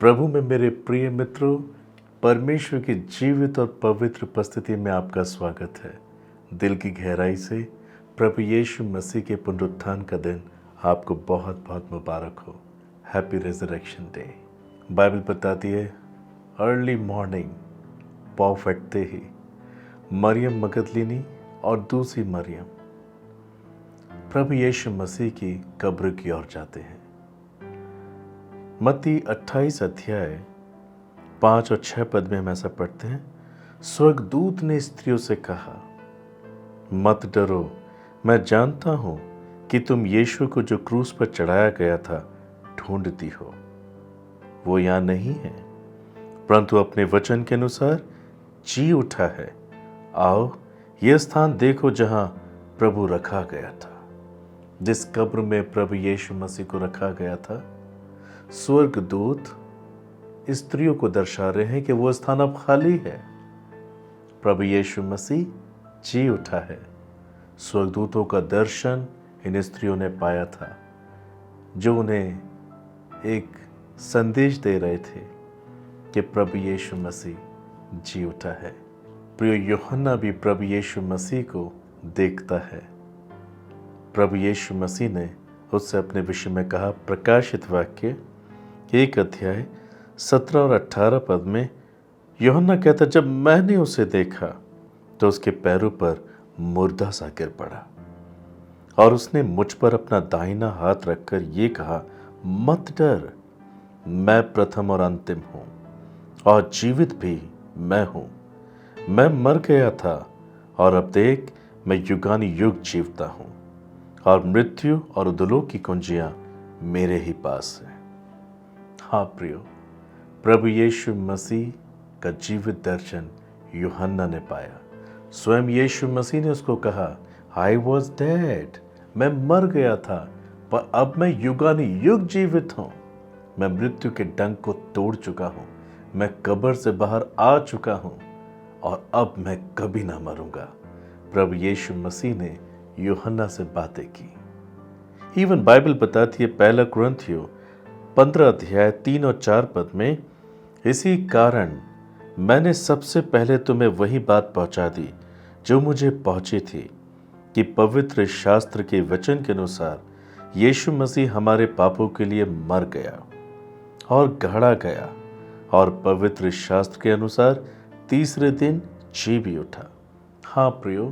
प्रभु में मेरे प्रिय मित्रों, परमेश्वर की जीवित और पवित्र उपस्थिति में आपका स्वागत है। दिल की गहराई से प्रभु यीशु मसीह के पुनरुत्थान का दिन आपको बहुत बहुत मुबारक हो। Happy resurrection day. बाइबल बताती है अर्ली मॉर्निंग पौ फटते ही मरियम मगदलिनी और दूसरी मरियम प्रभु यीशु मसीह की कब्र की ओर जाते हैं। मत्ती 28 अध्याय 5 और 6 पद में हम ऐसा पढ़ते हैं, स्वर्गदूत ने स्त्रियों से कहा, मत डरो, मैं जानता हूं कि तुम यीशु को जो क्रूस पर चढ़ाया गया था ढूंढती हो। वो यहां नहीं है, परंतु अपने वचन के अनुसार जी उठा है। आओ यह स्थान देखो जहां प्रभु रखा गया था। जिस कब्र में प्रभु यीशु मसीह को रखा गया था, स्वर्गदूत स्त्रियों को दर्शा रहे हैं कि वो स्थान अब खाली है। प्रभु यीशु मसीह जी उठा है। स्वर्गदूतों का दर्शन इन स्त्रियों ने पाया था, जो उन्हें एक संदेश दे रहे थे कि प्रभु यीशु मसीह जी उठा है। प्रिय यूहन्ना भी प्रभु यीशु मसीह को देखता है। प्रभु यीशु मसीह ने उससे अपने विषय में कहा, प्रकाशित वाक्य 1 अध्याय 17 और 18 पद में यूहन्ना कहता, जब मैंने उसे देखा तो उसके पैरों पर मुर्दा सा गिर पड़ा और उसने मुझ पर अपना दाहिना हाथ रखकर ये कहा, मत डर, मैं प्रथम और अंतिम हूँ और जीवित भी मैं हूँ। मैं मर गया था और अब देख मैं युगानी युग जीवता हूँ और मृत्यु और उदलों की कुंजियां मेरे ही पास है। हाँ प्रियो, प्रभु यीशु मसीह का जीवित दर्शन यूहन्ना ने पाया। स्वयं यीशु मसीह ने उसको कहा, आई वॉज डेड, मैं मर गया था पर अब मैं युगानी युग जीवित हूँ। मैं मृत्यु के डंक को तोड़ चुका हूँ, मैं कब्र से बाहर आ चुका हूँ और अब मैं कभी ना मरूंगा। प्रभु यीशु मसीह ने यूहन्ना से बातें की। इवन बाइबल बताती है, पहला कुरिन्थियों 15 अध्याय 3 और 4 पद में, इसी कारण मैंने सबसे पहले तुम्हें वही बात पहुंचा दी जो मुझे पहुंची थी कि पवित्र शास्त्र के वचन के अनुसार यीशु मसीह हमारे पापों के लिए मर गया और गढ़ा गया और पवित्र शास्त्र के अनुसार तीसरे दिन जी भी उठा। हाँ प्रियो,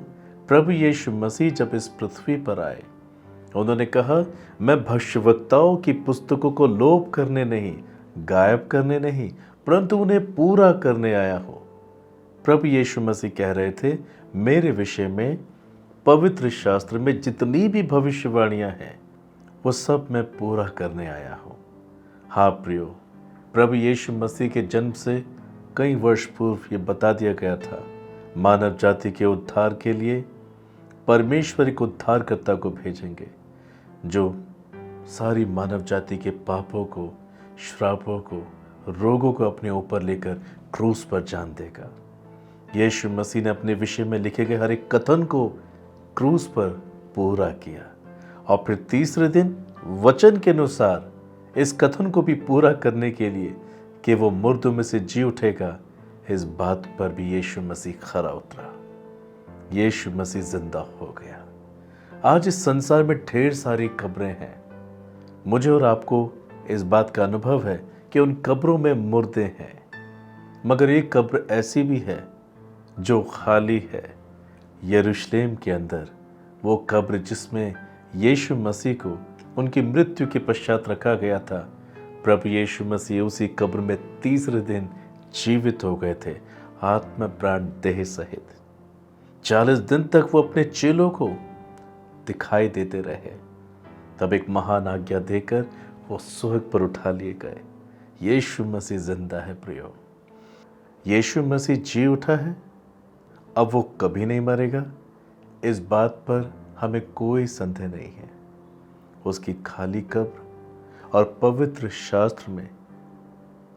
प्रभु यीशु मसीह जब इस पृथ्वी पर आए, उन्होंने कहा, मैं भविष्यवक्ताओं की पुस्तकों को लोप करने नहीं, गायब करने नहीं, परंतु उन्हें पूरा करने आया हूं। प्रभु यीशु मसीह कह रहे थे, मेरे विषय में पवित्र शास्त्र में जितनी भी भविष्यवाणियां हैं वो सब मैं पूरा करने आया हूं। हाँ प्रियो, प्रभु यीशु मसीह के जन्म से कई वर्ष पूर्व ये बता दिया गया था, मानव जाति के उद्धार के लिए परमेश्वर एक उद्धारकर्ता को भेजेंगे जो सारी मानव जाति के पापों को, श्रापों को, रोगों को अपने ऊपर लेकर क्रूस पर जान देगा। यीशु मसीह ने अपने विषय में लिखे गए हर एक कथन को क्रूस पर पूरा किया और फिर तीसरे दिन वचन के अनुसार इस कथन को भी पूरा करने के लिए कि वो मुर्दों में से जी उठेगा, इस बात पर भी यीशु मसीह खरा उतरा। यीशु मसीह जिंदा हो गया। आज इस संसार में ढेर सारी कब्रें हैं। मुझे और आपको इस बात का अनुभव है कि उन कब्रों में मुर्दे हैं, मगर एक कब्र ऐसी भी है जो खाली है। यरूशलेम के अंदर वो कब्र जिसमें यीशु मसीह को उनकी मृत्यु के पश्चात रखा गया था, प्रभु यीशु मसीह उसी कब्र में तीसरे दिन जीवित हो गए थे, आत्मा प्राण देह सहित। 40 दिन तक वो अपने चेलों को दिखाई देते रहे। तब एक महान आज्ञा देकर वो स्वर्ग पर उठा लिए गए। यीशु मसीह जिंदा है प्रियो। यीशु मसीह जी उठा है, अब वो कभी नहीं मरेगा, इस बात पर हमें कोई संदेह नहीं है। उसकी खाली कब्र और पवित्र शास्त्र में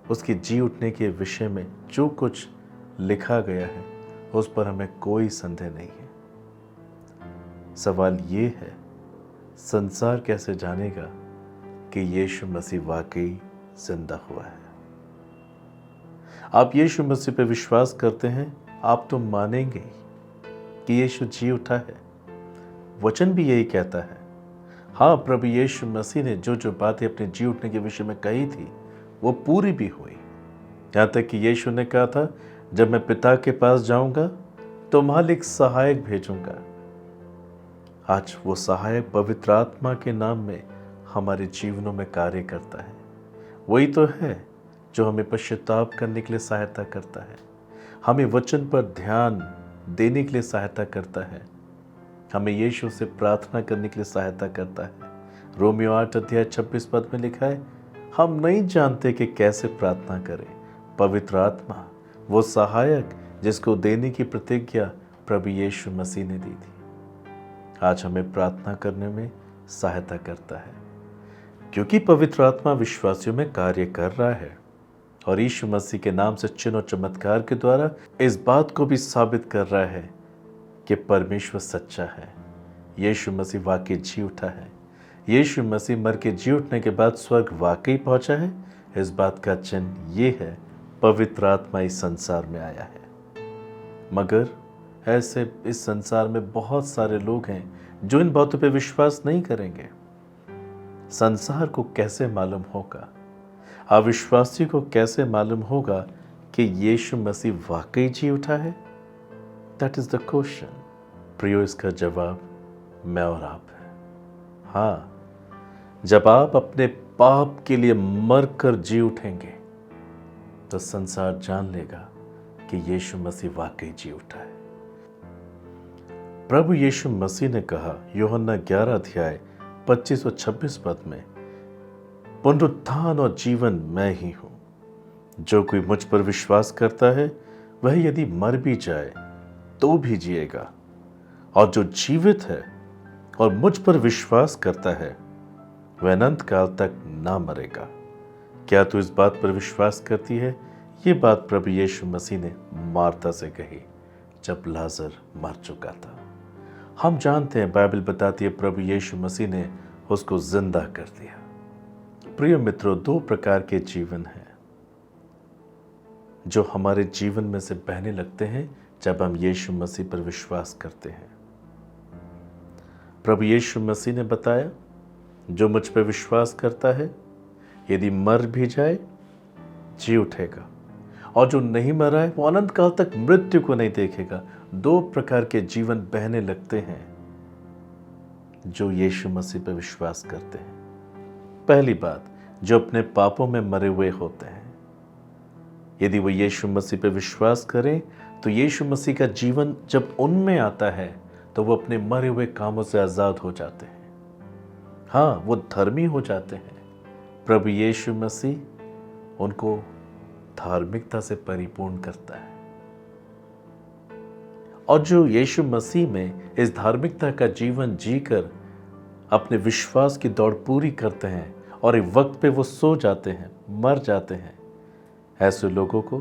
उसके जी उठने के विषय में जो कुछ लिखा गया है उस पर हमें कोई संदेह नहीं है। सवाल ये है, संसार कैसे जानेगा कि यीशु मसीह वाकई जिंदा हुआ है? आप यीशु मसीह पे विश्वास करते हैं, आप तो मानेंगे कि यीशु जी उठा है। वचन भी यही कहता है। हाँ, प्रभु यीशु मसीह ने जो जो बातें अपने जी उठने के विषय में कही थी वो पूरी भी हुई। यहाँ तक कि यीशु ने कहा था, जब मैं पिता के पास जाऊंगा तो मालिक सहायक भेजूंगा। आज वो सहायक पवित्र आत्मा के नाम में हमारे जीवनों में कार्य करता है। वही तो है जो हमें पश्चाताप करने के लिए सहायता करता है, हमें वचन पर ध्यान देने के लिए सहायता करता है, हमें यीशु से प्रार्थना करने के लिए सहायता करता है। रोमियो 8 अध्याय 26 पद में लिखा है, हम नहीं जानते कि कैसे प्रार्थना करें। पवित्र आत्मा वो सहायक जिसको देने की प्रतिज्ञा प्रभु यीशु मसीह ने दी थी, आज हमें प्रार्थना करने में सहायता करता है, क्योंकि पवित्र आत्मा विश्वासियों में कार्य कर रहा है और यीशु मसीह के नाम से चिन्ह और चमत्कार के द्वारा इस बात को भी साबित कर रहा है कि परमेश्वर सच्चा है। यीशु मसीह वाकई जी उठा है। यीशु मसीह मर के जी उठने के बाद स्वर्ग वाकई पहुंचा है। इस बात का चिन्ह ये है, पवित्र आत्मा इस संसार में आया है। मगर ऐसे इस संसार में बहुत सारे लोग हैं जो इन बातों पे विश्वास नहीं करेंगे। संसार को कैसे मालूम होगा, अविश्वासी को कैसे मालूम होगा कि यीशु मसीह वाकई जी उठा है? That is the question. प्रियो, इसका जवाब मैं और आप है। हाँ, जब आप अपने पाप के लिए मरकर जी उठेंगे तो संसार जान लेगा कि यीशु मसीह वाकई जी उठा है। प्रभु यीशु मसीह ने कहा यूहन्ना 11 अध्याय 25 और 26 पद में, पुनरुत्थान और जीवन मैं ही हूं। जो कोई मुझ पर विश्वास करता है वह यदि मर भी जाए तो भी जिएगा, और जो जीवित है और मुझ पर विश्वास करता है वह अनंत काल तक ना मरेगा। क्या तू इस बात पर विश्वास करती है? ये बात प्रभु यीशु मसीह ने मार्था से कही जब लाजर मर चुका था। हम जानते हैं, बाइबल बताती है, प्रभु यीशु मसीह ने उसको जिंदा कर दिया। प्रिय मित्रों, दो प्रकार के जीवन हैं जो हमारे जीवन में से बहने लगते हैं जब हम यीशु मसीह पर विश्वास करते हैं। प्रभु यीशु मसीह ने बताया, जो मुझ पर विश्वास करता है यदि मर भी जाए जी उठेगा, और जो नहीं मरा है वो अनंत काल तक मृत्यु को नहीं देखेगा। दो प्रकार के जीवन बहने लगते हैं जो यीशु मसीह पर विश्वास करते हैं। पहली बात, जो अपने पापों में मरे हुए होते हैं, यदि वो यीशु मसीह पर विश्वास करें तो यीशु मसीह का जीवन जब उनमें आता है तो वो अपने मरे हुए कामों से आजाद हो जाते हैं। हाँ, वो धर्मी हो जाते हैं। प्रभु यीशु मसीह उनको धार्मिकता से परिपूर्ण करता है, और जो यीशु मसीह में इस धार्मिकता का जीवन जीकर अपने विश्वास की दौड़ पूरी करते हैं और एक वक्त पे वो सो जाते हैं, मर जाते हैं, ऐसे लोगों को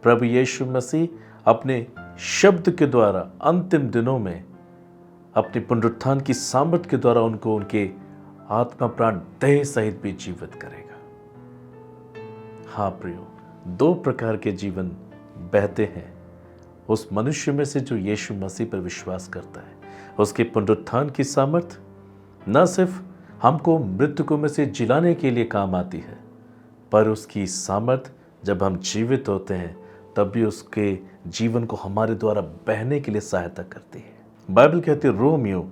प्रभु यीशु मसीह अपने शब्द के द्वारा अंतिम दिनों में अपने पुनरुत्थान की सामर्थ के द्वारा उनको उनके आत्मा प्राण देह सहित भी जीवित करेगा। हाँ प्रियो, दो प्रकार के जीवन बहते हैं उस मनुष्य में से जो यीशु मसीह पर विश्वास करता है। उसके पुनरुत्थान की सामर्थ न सिर्फ हमको मृतकों में से जिलाने के लिए काम आती है, पर उसकी सामर्थ जब हम जीवित होते हैं तब भी उसके जीवन को हमारे द्वारा बहने के लिए सहायता करती है। बाइबल कहती है रोमियो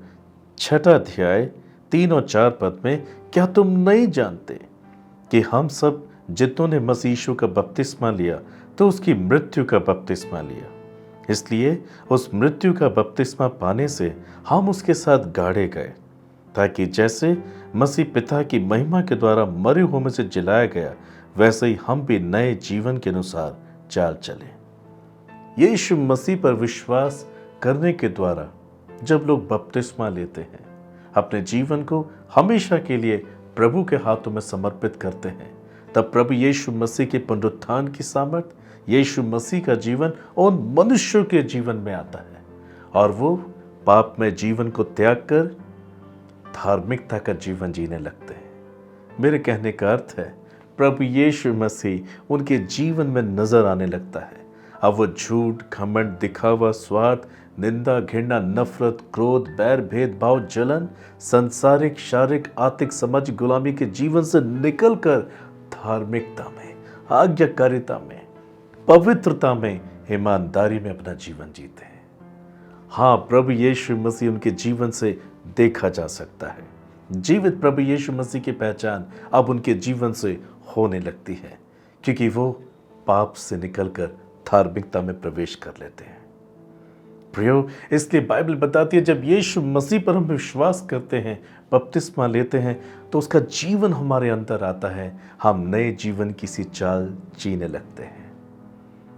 6 अध्याय 3 और 4 पद में, क्या तुम नहीं जानते कि हम सब जितनों ने मसीह यीशु का बपतिस्मा लिया तो उसकी मृत्यु का बपतिस्मा लिया, इसलिए उस मृत्यु का बपतिस्मा पाने से हम उसके साथ गाड़े गए, ताकि जैसे मसीह पिता की महिमा के द्वारा मरे हुए में से जिलाया गया वैसे ही हम भी नए जीवन के अनुसार चाल चले। यीशु मसीह पर विश्वास करने के द्वारा जब लोग बपतिस्मा लेते हैं, अपने जीवन को हमेशा के लिए प्रभु के हाथों में समर्पित करते हैं, तब प्रभु यीशु मसीह के पुनरुत्थान की सामर्थ, यीशु मसीह का जीवन उन मनुष्यों के जीवन में आता है और वो पाप में जीवन को त्याग कर धार्मिकता का जीवन जीने लगते हैं। मेरे कहने का अर्थ है, प्रभु यीशु मसीह उनके जीवन में नजर आने लगता है। अब वो झूठ, घमंड, दिखावा, स्वार्थ, निंदा, घृणा, नफरत, क्रोध, बैर, भेदभाव, जलन, सांसारिक, शारीरिक, आर्थिक, सामाजिक गुलामी के जीवन से निकलकर धार्मिकता में, आज्ञाकारिता में, पवित्रता में, ईमानदारी में अपना जीवन जीते हैं। हाँ, प्रभु यीशु मसीह उनके जीवन से देखा जा सकता है। जीवित प्रभु यीशु मसीह की पहचान अब उनके जीवन से होने लगती है, क्योंकि वो पाप से निकलकर धार्मिकता में प्रवेश कर लेते हैं। प्रियो, इसलिए बाइबल बताती है जब यीशु मसीह पर हम विश्वास करते हैं, बपतिस्मा लेते हैं, तो उसका जीवन हमारे अंदर आता है। हम नए जीवन की सी चाल जीने लगते हैं।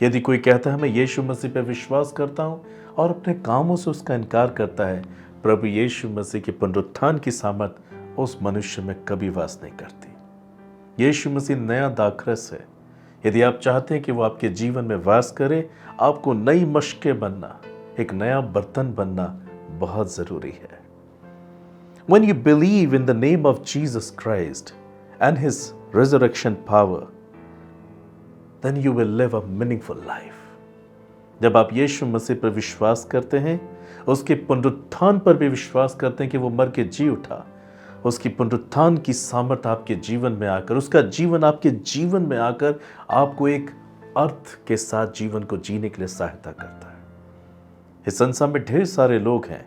यदि कोई कहता है मैं यीशु मसीह पर विश्वास करता हूं और अपने कामों से उसका इनकार करता है, प्रभु यीशु मसीह के पुनरुत्थान की सामर्थ उस मनुष्य में कभी वास नहीं करती। यीशु मसीह नया दाखरस है। यदि आप चाहते हैं कि वो आपके जीवन में वास करे, आपको नई मशकें बनना, एक नया बर्तन बनना बहुत जरूरी है। When you believe in the name of Jesus Christ and His resurrection power, then you will live a meaningful life. जब आप यीशु मसीह पर विश्वास करते हैं, उसके पुनरुत्थान पर भी विश्वास करते हैं कि वो मर के जी उठा, उसकी पुनरुत्थान की सामर्थ आपके जीवन में आकर, उसका जीवन आपके जीवन में आकर आपको एक अर्थ के साथ जीवन को जीने के लिए सहायता करता है। इस संसार में ढेर सारे लोग हैं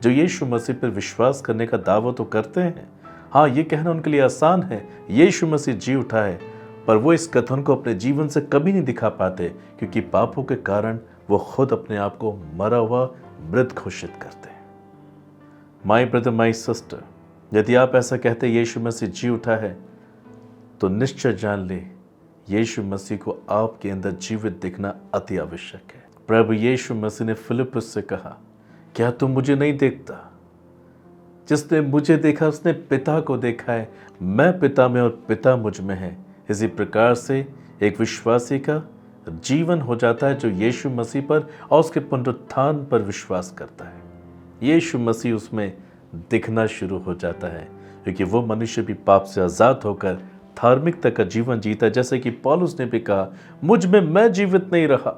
जो यीशु मसीह पर विश्वास करने का दावा तो करते हैं। हाँ, ये कहना उनके लिए आसान है, यीशु मसीह जी उठा है, पर वो इस कथन को अपने जीवन से कभी नहीं दिखा पाते, क्योंकि पापों के कारण वो खुद अपने आप को मरा हुआ, मृत घोषित करते हैं। माय ब्रदर, माय सिस्टर, यदि आप ऐसा कहते यीशु मसीह जी उठा है, तो निश्चय जान ले यीशु मसीह को आपके अंदर जीवित दिखना अति आवश्यक है। प्रभु यीशु मसीह ने फिलिप्पुस से कहा, क्या तुम मुझे नहीं देखता? जिसने मुझे देखा उसने पिता को देखा है। मैं पिता में और पिता मुझ में है। इसी प्रकार से एक विश्वासी का जीवन हो जाता है जो यीशु मसीह पर और उसके पुनरुत्थान पर विश्वास करता है। यीशु मसीह उसमें दिखना शुरू हो जाता है, क्योंकि वो मनुष्य भी पाप से आजाद होकर धार्मिकता का जीवन जीता है। जैसे कि पौलुस ने भी कहा, मुझ में मैं जीवित नहीं रहा,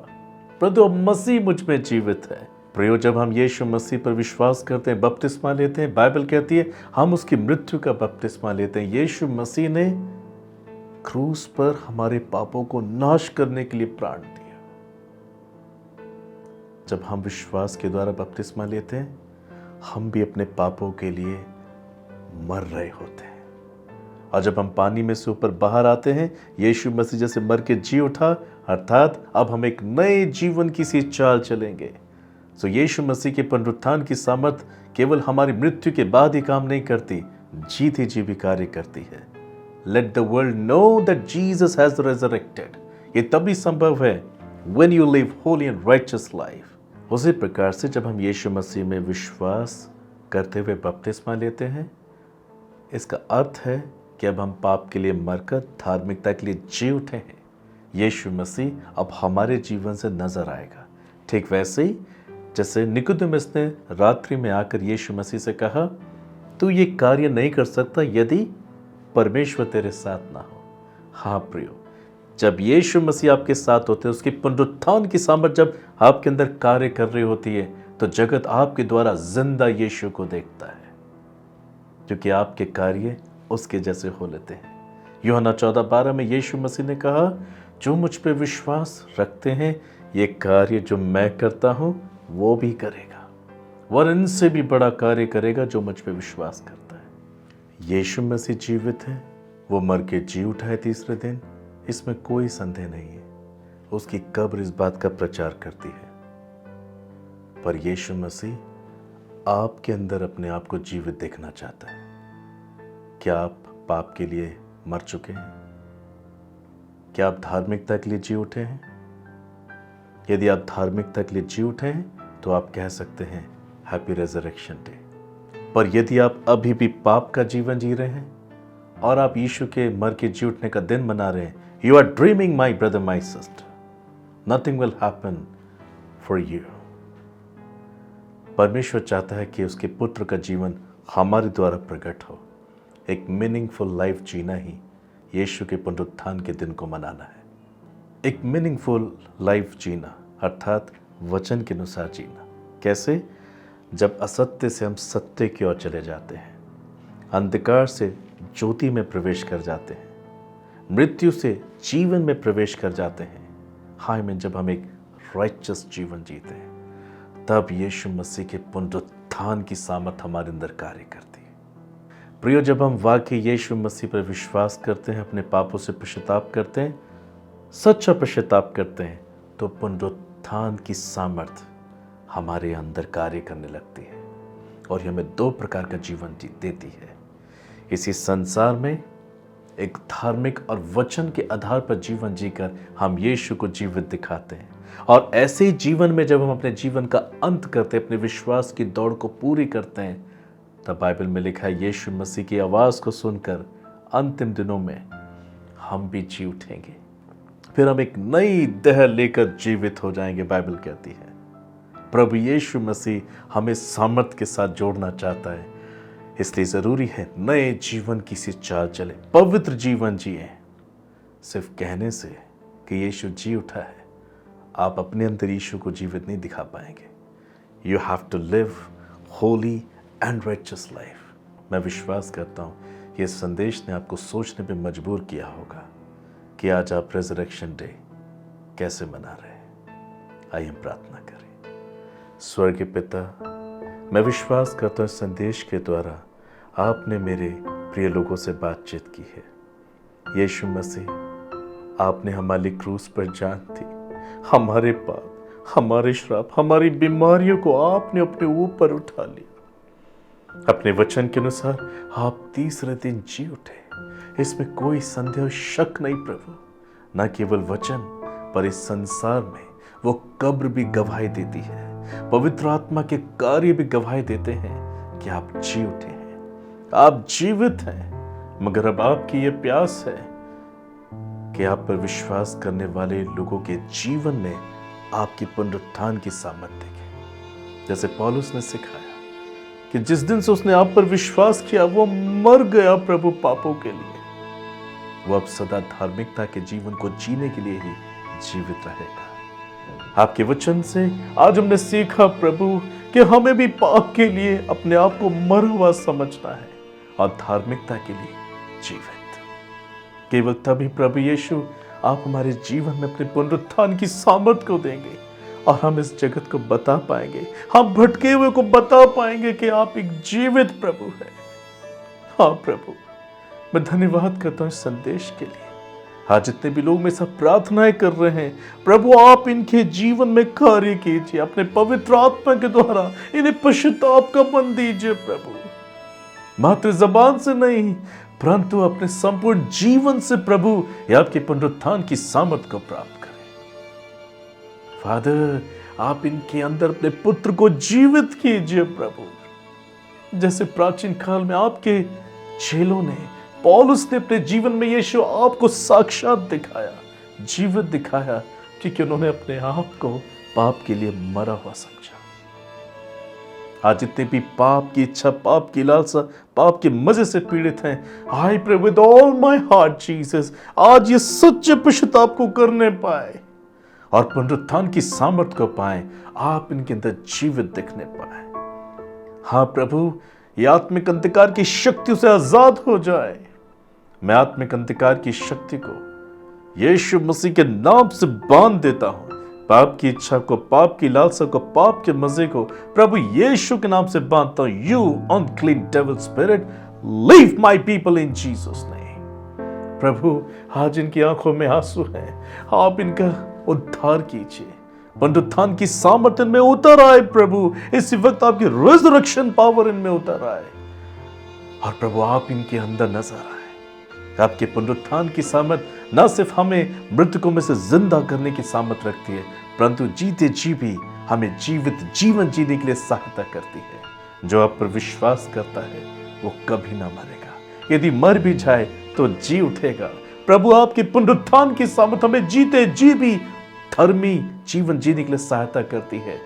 परंतु मसीह मुझ में जीवित है। प्रियो, जब हम यीशु मसीह पर विश्वास करते हैं, बपतिस्मा लेते हैं, बाइबल कहती है हम उसकी मृत्यु का बपतिस्मा लेते हैं। यीशु मसीह ने क्रूस पर हमारे पापों को नाश करने के लिए प्राण दिया। जब हम विश्वास के द्वारा बपतिस्मा लेते हैं, हम भी अपने पापों के लिए मर रहे होते हैं। और जब हम पानी में से ऊपर बाहर आते हैं, यीशु मसीह जैसे मर के जी उठा, अर्थात अब हम एक नए जीवन की सी चाल चलेंगे। सो यीशु मसीह के पुनरुत्थान की सामर्थ केवल हमारी मृत्यु के बाद ही काम नहीं करती, जीती जी भी कार्य करती है। Let the world know that Jesus has resurrected. ये तभी संभव है when you live holy and righteous life. उसी प्रकार से जब हम यीशु मसीह में विश्वास करते हुए बपतिस्मा लेते हैं, इसका अर्थ है कि अब हम पाप के लिए मरकर धार्मिकता के लिए जी उठे हैं। यीशु मसीह अब हमारे जीवन से नजर आएगा। ठीक वैसे ही जैसे निकोदेमुस ने रात्रि में आकर यीशु मसीह से कहा, तू ये कार्य नहीं कर सकता यदि परमेश्वर तेरे साथ ना हो। हाँ प्रियो, जब यीशु मसीह आपके साथ होते हैं, उसके पुनरुत्थान की सामर्थ जब आपके अंदर कार्य कर रही होती है, तो जगत आपके द्वारा जिंदा यीशु को देखता है, क्योंकि आपके कार्य उसके जैसे हो लेते हैं। यूहन्ना 14:12 में यीशु मसीह ने कहा, जो मुझ पे विश्वास रखते हैं, ये कार्य जो मैं करता हूं वो भी करेगा, और इनसे भी बड़ा कार्य करेगा जो मुझ पे विश्वास करता है। यीशु मसीह जीवित है, वो मर के जी उठा है तीसरे दिन, इसमें कोई संदेह नहीं है। उसकी कब्र इस बात का प्रचार करती है। पर यीशु मसीह आपके अंदर अपने आप को जीवित देखना चाहता है। क्या आप पाप के लिए मर चुके हैं? क्या आप धार्मिकता के लिए जी उठे हैं? यदि आप धार्मिकता के लिए जी उठे हैं, तो आप कह सकते हैं हैप्पी रेजरेक्शन डे। पर यदि आप अभी भी पाप का जीवन जी रहे हैं और आप यीशु के मर के जी उठने का दिन मना रहे हैं, you are dreaming my brother, my sister. Nothing will happen for you. परमेश्वर चाहता है कि उसके पुत्र का जीवन हमारे द्वारा प्रकट हो। एक मीनिंगफुल लाइफ जीना ही यीशु के पुनरुत्थान के दिन को मनाना है। एक मीनिंगफुल लाइफ जीना, अर्थात वचन के अनुसार जीना। कैसे? जब असत्य से हम सत्य की ओर चले जाते हैं, अंधकार से ज्योति में प्रवेश कर जाते हैं, मृत्यु से जीवन में प्रवेश कर जाते हैं। हाय में जब हम एक राइचस जीवन जीते हैं, तब यीशु मसीह के पुनरुत्थान की सामर्थ हमारे अंदर कार्य करती है। प्रियो, जब हम वाकई यीशु मसीह पर विश्वास करते हैं, अपने पापों से पश्चाताप करते हैं, सच्चा पश्चाताप करते हैं, तो पुनरुत्थान की सामर्थ हमारे अंदर कार्य करने लगती है और हमें 2 प्रकार का जीवन देती है। इसी संसार में एक धार्मिक और वचन के आधार पर जीवन जीकर हम यीशु को जीवित दिखाते हैं, और ऐसे ही जीवन में जब हम अपने जीवन का अंत करते हैं, अपने विश्वास की दौड़ को पूरी करते हैं, तब बाइबल में लिखा है यीशु मसीह की आवाज़ को सुनकर अंतिम दिनों में हम भी जी उठेंगे। फिर हम एक नई देह लेकर जीवित हो जाएंगे। बाइबल कहती है प्रभु यीशु मसीह हमें सामर्थ के साथ जोड़ना चाहता है, इसलिए ज़रूरी है नए जीवन की सी चाल चले, पवित्र जीवन जिए। सिर्फ कहने से कि यीशु जी उठा है, आप अपने अंदर यीशु को जीवित नहीं दिखा पाएंगे। You have to live holy and righteous life. मैं विश्वास करता हूँ ये संदेश ने आपको सोचने पे मजबूर किया होगा कि आज आप रेजरेक्शन डे कैसे मना रहे हैं। आइए हम प्रार्थना करें। स्वर्गीय पिता, मैं विश्वास करता हूँ इस संदेश के द्वारा आपने मेरे प्रिय लोगों से बातचीत की है। यीशु मसीह, आपने हमारी क्रूस पर जान दी, हमारे पाप, हमारे श्राप, हमारी बीमारियों को आपने अपने ऊपर उठा लिया। अपने वचन के अनुसार आप तीसरे दिन जी उठे, इसमें कोई संदेह और शक नहीं प्रभु। न केवल वचन, पर इस संसार में वो कब्र भी गवाही देती है, पवित्र आत्मा के कार्य भी गवाही देते हैं कि आप जी उठे हैं, आप जीवित हैं। मगर अब आपकी ये प्यास है कि आप पर विश्वास करने वाले लोगों के जीवन में आपकी पुनरुत्थान की सामर्थ देखें। जैसे पौलुस ने सिखाया कि जिस दिन से उसने आप पर विश्वास किया, वो मर गया प्रभु पापों के लिए, वो अब सदा धार्मिकता के जीवन को जीने के लिए ही जीवित रहेगा। आपके वचन से आज हमने सीखा प्रभु कि हमें भी पाप के लिए अपने आप को मरा हुआ समझना है और धार्मिकता के लिए जीवित। केवल तभी प्रभु यीशु आप हमारे जीवन में अपने पुनरुत्थान की सामर्थ को देंगे और हम इस जगत को बता पाएंगे, हम भटके हुए को बता पाएंगे कि आप एक जीवित प्रभु हैं। हाँ प्रभु, मैं धन्यवाद करता हूँ इस संदेश के लिए। आज जितने भी लोग मेरे साथ प्रार्थनाएं कर रहे हैं प्रभु, आप इनके जीवन में कार्य कीजिए, अपने पवित्र आत्मा के द्वारा इन्हें पश्चाताप का मन दीजिए प्रभु। मात्र जबान से नहीं, परंतु अपने संपूर्ण जीवन से प्रभु ये आपके पुनरुत्थान की सामर्थ को प्राप्त करें। फादर, आप इनके अंदर अपने पुत्र को जीवित कीजिए प्रभु। जैसे प्राचीन काल में आपके चेलों ने, पौलुस ने अपने जीवन में यीशु आपको साक्षात दिखाया, जीवित दिखाया, क्योंकि उन्होंने अपने आप को पाप के लिए मरा हुआ समझा। आज जितने भी पाप की इच्छा, पाप की लालसा, पाप के मजे से पीड़ित हैं, I pray with all my heart Jesus, आज ये सच्चे पश्चाताप को करने पाए और पुनरुत्थान की सामर्थ को पाए, आप इनके अंदर जीवित दिखने पाए। हाँ प्रभु, ये आत्मिक अंधकार की शक्तियों से आजाद हो जाए। मैं आत्मिक अंधकार की शक्ति को यीशु मसीह के नाम से बांध देता हूं। पाप की इच्छा को, पाप की लालसा को, पाप के मजे को प्रभु यीशु के नाम से बांधता हूं। You unclean devil spirit, leave my people in Jesus name. प्रभु, आज इनकी आंखों में आंसू हैं, आप इनका उद्धार कीजिए, पुनरुत्थान की सामर्थ इनमें उतर आए प्रभु। इसी वक्त आपकी रिजरेक्शन पावर इनमें उतर आए और प्रभु आप इनके अंदर नजर आए। आपके पुनरुत्थान की सामर्थ न सिर्फ हमें मृतकों में से जिंदा करने की सामर्थ रखती है, परंतु जीते जी भी हमें जीवित जीवन जीने के लिए सहायता करती है। जो आप पर विश्वास करता है वो कभी ना मरेगा, यदि मर भी जाए तो जी उठेगा। प्रभु आपके पुनरुत्थान की सामर्थ हमें जीते जी भी धर्मी जीवन जीने के लिए सहायता करती है,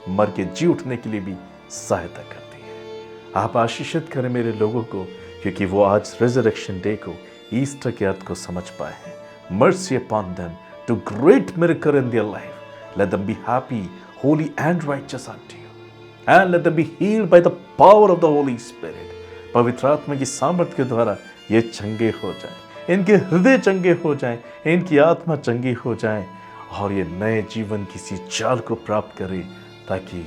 मर के जी उठने के लिए भी सहायता करती है। आप आशीषित करें मेरे लोगों को, क्योंकि वो आज रिजरेक्शन डे को ईस्टर के अर्थ को समझ पाए हैं। Mercy upon them, do great miracle in their life. Let them be happy, holy and righteous unto you. And let them be healed by the power of the Holy Spirit. पवित्र आत्मा की सामर्थ्य के द्वारा ये चंगे हो जाएं, इनके हृदय चंगे हो जाएं, इनकी आत्मा चंगी हो जाएं और ये नए जीवन किसी चाल को प्राप्त करें, ताकि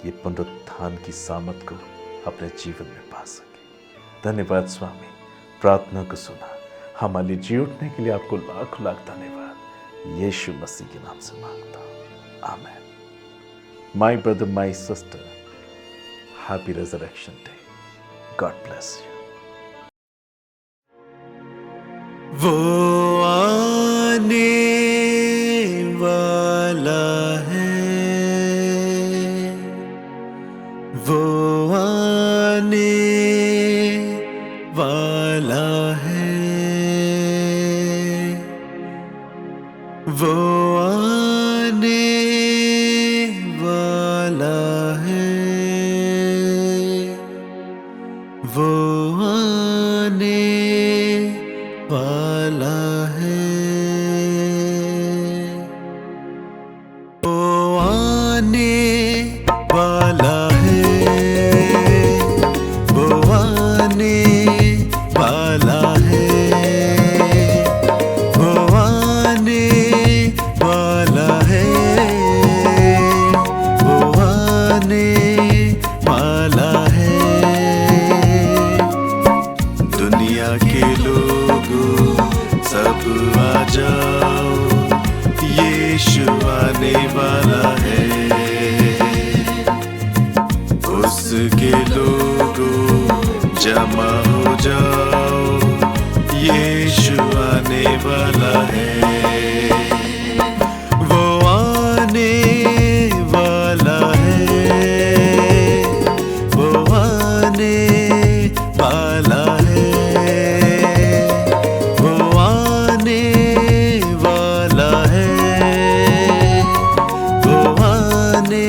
ये पुनरुत्थान की सामर्थ को अपने जीवन में पा सके। धन्यवाद स्वामी, प्रार्थना को सुना, हमारे लिए जी उठने के लिए आपको लाख लाख धन्यवाद। यीशु मसीह के नाम से मांगता हूं, amen. My brother, my sister, happy resurrection day. God bless you. वो आने वाला है, वो आने वाला है, वो आने वाला है, वो आने वाला है, वो आने वाला है, वो आने वाला है, वो आने वाला है, वो आने वाला है। दुनिया के लोगों सब आ जाओ, यीशु आने वाला है। उसके लोगों जमा हो जाओ, यीशु आने वाला है। वो आने वाला है, वो आने वाला है, वो आने वाला है, वो आने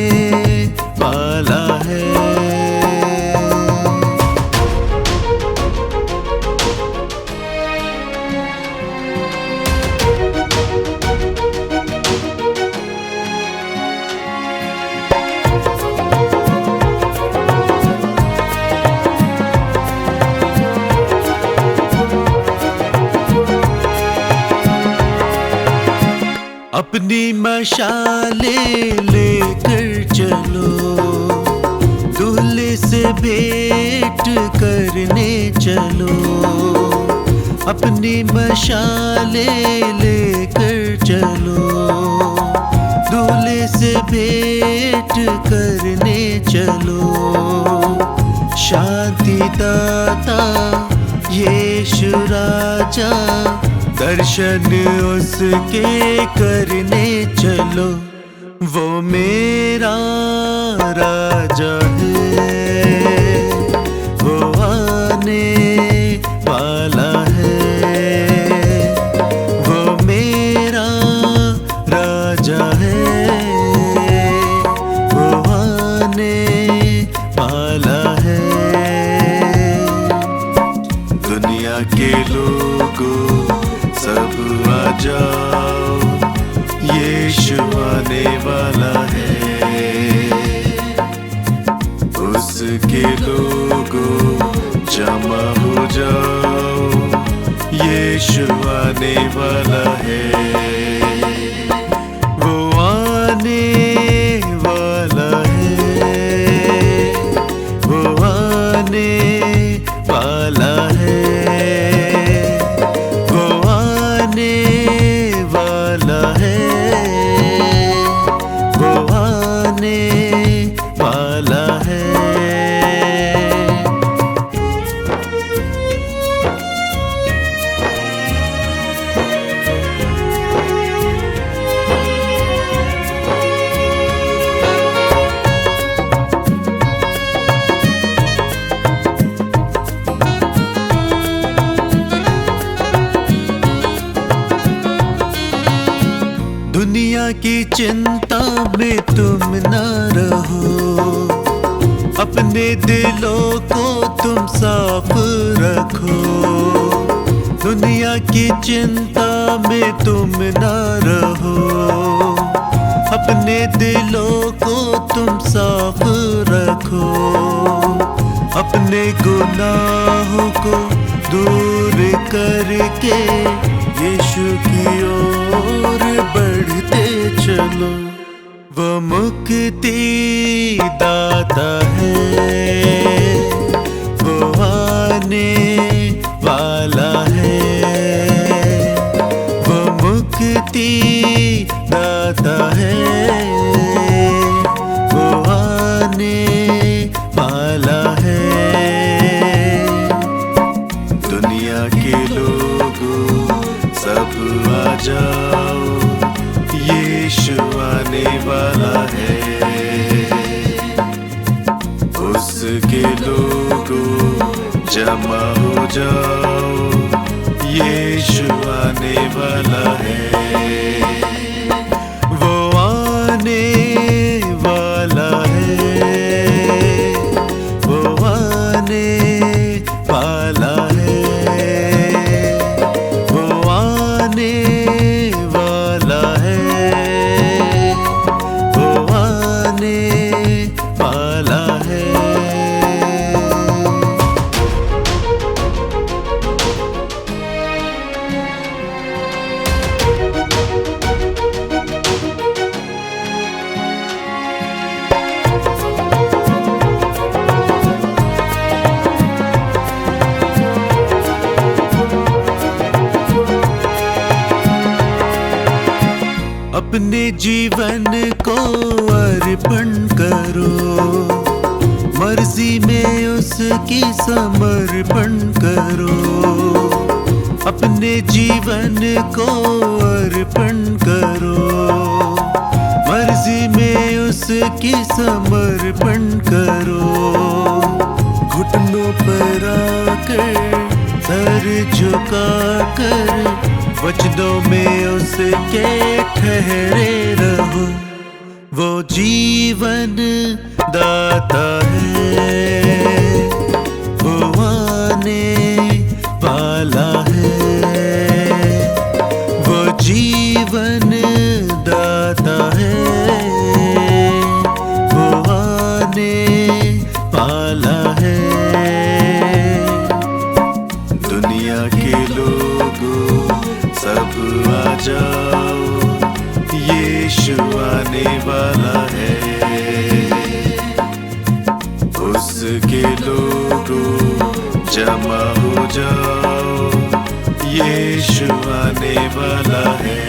वाला है। अपनी मशाले लेकर चलो, दूल्हे से भेंट करने चलो। अपनी मशाले लेकर चलो, दूल्हे से भेंट करने चलो। शांति दाता यीशु राजा, दर्शन उसके करने चलो। वो मेरा राजा है, वो आने वाला है, वो मेरा राजा है, वो आने वाला है। दुनिया के लोगों सब आ जाओ, यीशु आने वाला है। उसके लोगों जमा हो जाओ, यीशु आने वाला है। वो आने वाला है, वो आने वाला है, वाला है, वो आने वाला है। दुनिया की चिंता में तुम न रहो, अपने दिलों को तुम साफ रखो। दुनिया की चिंता में तुम ना रहो, अपने दिलों को तुम साफ रखो, अपने गुनाहों को दूर करके यीशु की ओर बढ़ते चलो। वो मुक्ति दाता है, वो आने वाला है, वो मुक्ति दाता है, वो आने वाला है। दुनिया के लोगों सब आ जाओ, यीशु आने वाला है। उसके लोगों जमा हो जाओ, यीशु आने वाला है। वो आने वाला है, वो आने वाला है, वो आने वाला है, वो आने वाला है। अपने जीवन को अर्पण करो, मर्जी में उसकी समर्पण करो। अपने जीवन को अर्पण करो, मर्जी में उसकी समर्पण करो। घुटनों पर आकर सर झुकाकर वचनों में उसके ठहरे रहो। वो जीवन दाता है, वो आने वाला है, वो जीवन दाता है, वो आने वाला है। दुनिया के लोगों सब आ जाओ, यीशु आने वाला है। उसके लोगों जमा हो जाओ, यीशु आने वाला है।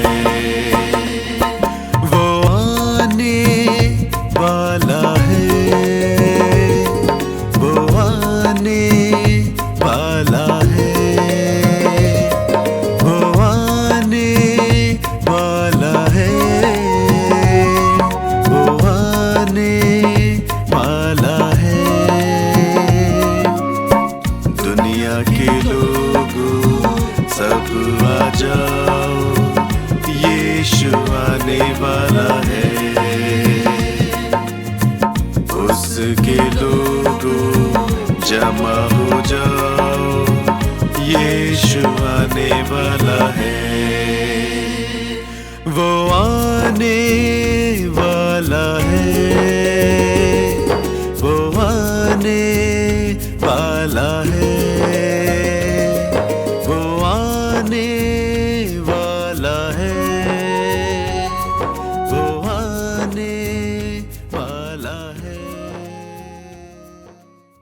वो आने वाला है, वो आने वाला है, वो आने वाला है, वो आने वाला है। दुनिया के लोगों सब आ जाओ, यीशु आने वाला है। उसके लोगों जमा हो जाओ, यीशु आने वाला है।